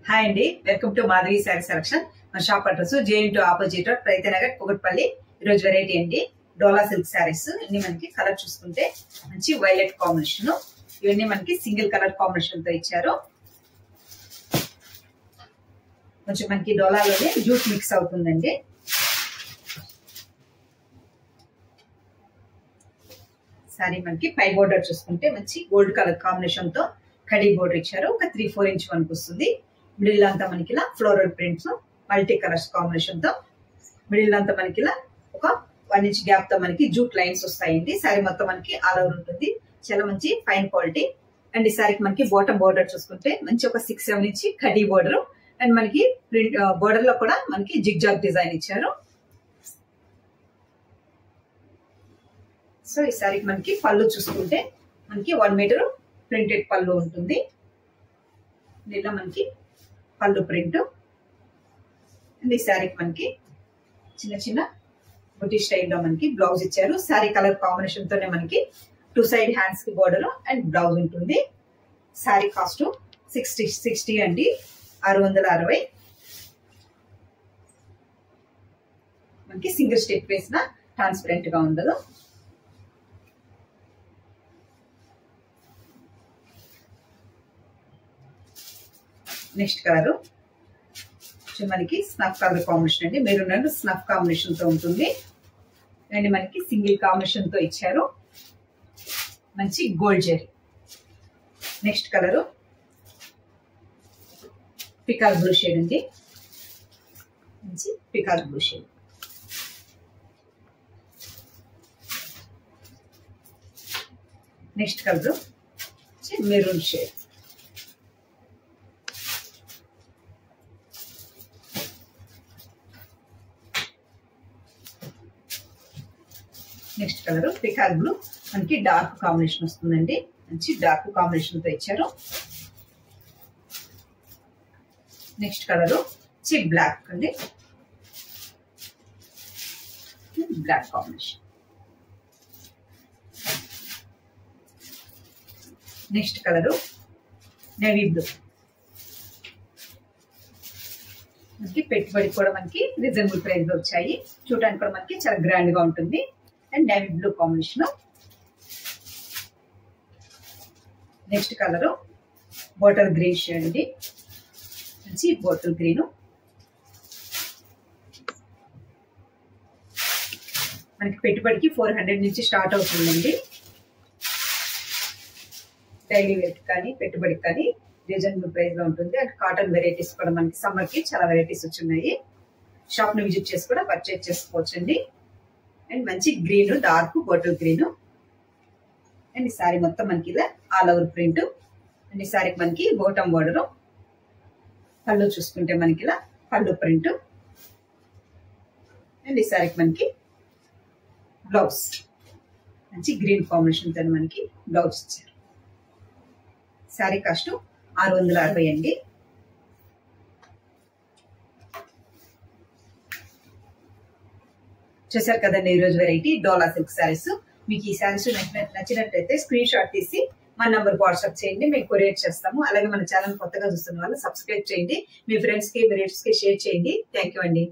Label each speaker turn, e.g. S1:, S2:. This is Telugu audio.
S1: హాయ్ అండి, welcome to Madhavi saree selection. మన shop address JNTU opposite road, ప్రైతనగర్, కుకట్పల్లి. ఈరోజు వెరైటీ అండి డోలా సిల్క్ శారీస్. ఇన్ని మనకి కలర్ చూసుకుంటే మంచి వైలెట్ కాంబినేషన్. ఇవన్నీ మనకి సింగిల్ కలర్ కాంబినేషన్ తో ఇచ్చారు. కొంచెం మనకి డోలాలోనే జూట్ మిక్స్ అవుతుందండి. సారీ మనకి పై బోర్డర్ చూసుకుంటే మంచి గోల్డ్ కలర్ కాంబినేషన్ తో కడీ బోర్డర్ ఇచ్చారు. ఒక 3-4 ఇంచ్ వరకు వస్తుంది. మిడిల్ అంతా మనకి ఇలా floral prints multi colours combination తో, మిడిల్ అంతా మనకి ఇలా ఒక 1 ఇంచ్ గ్యాప్ తో మనకి జూట్ లైన్స్ వస్తాయండి. సారీ మొత్తం మనకి ఆల్ ఓవర్ ఉంటుంది. చాలా మంచి ఫైన్ క్వాలిటీ. అండ్ ఈ సారీకి మనకి బాటమ్ బోర్డర్ చూసుకుంటే మంచి ఒక 6-7 ఇంచ్ కడీ బోర్డర్. అండ్ మనకి ప్రింట్ బోర్డర్ లో కూడా మనకి జిగ్ జాగ్ డిజైన్ ఇచ్చారు. సో ఈ సారీకి మనకి పళ్ళు చూసుకుంటే మనకి 1 మీటర్ ప్రింటెడ్ పళ్ళు ఉంటుంది. దీనిలో మనకి పళ్ళు ప్రింట్. అండ్ ఈ శారీకి మనకి చిన్న చిన్న బుటీ స్టైల్లో మనకి బ్లౌజ్ ఇచ్చారు. శారీ కలర్ కాంబినేషన్ తోనే మనకి 2 సైడ్ హ్యాండ్స్ కి బోర్డర్ అండ్ బ్లౌజ్ ఉంటుంది. శారీ కాస్ట్ 60 అండి, 660. మనకి సింగిల్ స్టెప్ వేసిన ట్రాన్స్పరెంట్ గా ఉండదు. నెక్స్ట్ కలర్ మనకి స్నఫ్ కలర్ కాంబినేషన్ అండి. మెరూన్ స్నఫ్ కాంబినేషన్ తో ఉంటుంది. అండ్ మనకి సింగిల్ కాంబినేషన్ తో ఇచ్చారు. మంచి gold zari. Next colour peacock blue shade అండి. మంచి peacock blue shade. Next colour maroon shade. Next colour peacock blue, మనకి డార్క్ కాంబినేషన్ వస్తుందండి. మంచి డార్క్ కాంబినేషన్ తో ఇచ్చారు. నెక్స్ట్ కలర్ బ్లాక్ అండి, black combination. Next colour navy blue. మనకి పెట్టుబడి కూడా మనకి రీజనబుల్ ప్రైస్ లో వచ్చాయి. చూడడానికి కూడా మనకి చాలా గ్రాండ్ గా ఉంటుంది. And navy blue combination. Next colour bottle green shade అండి. మంచి బాటిల్ గ్రీన్. మనకి పెట్టుబడికి 400 నుంచి స్టార్ట్ అవుతుందండి. డైలీ వేర్ కానీ పెట్టుబడికి కానీ రీజనబుల్ ప్రైస్ లో ఉంటుంది. అండ్ కాటన్ వెరైటీస్ కూడా మనకి సమ్మర్ కి చాలా వెరైటీస్ వచ్చున్నాయి. షాప్ ని విజిట్ చేసి కూడా పర్చేజ్ చేసుకోవచ్చు అండి. అండ్ మంచి green, dark bottle green. And ఈ సారీ మొత్తం మనకి ఇలా ఆల్ ఓవర్ ప్రింట్. అండ్ ఈ సారీకి మనకి బాటమ్ బోర్డర్. పళ్ళు చూసుకుంటే మనకి ఇలా పళ్ళు ప్రింట్. అండ్ ఈ సారీకి మనకి బ్లౌజ్ మంచి గ్రీన్ కాంబినేషన్ తో మనకి బ్లౌజ్ ఇచ్చారు. సారీ కాస్ట్ 660 అండి. చూసారు కదండి ఈరోజు వెరైటీ డోలా సిల్క్ శారీస్. మీకు ఈ శారీస్ నచ్చినట్లయితే స్క్రీన్ షాట్ తీసి మా నంబర్ వాట్సాప్ చేయండి, మేము కొరియర్ చేస్తాము. అలాగే మన ఛానల్ కొత్తగా చూస్తున్న వాళ్ళు సబ్స్క్రైబ్ చేయండి. మీ ఫ్రెండ్స్ కి, మీ రిలేటివ్స్ కి షేర్ చేయండి. థ్యాంక్ యూ అండి.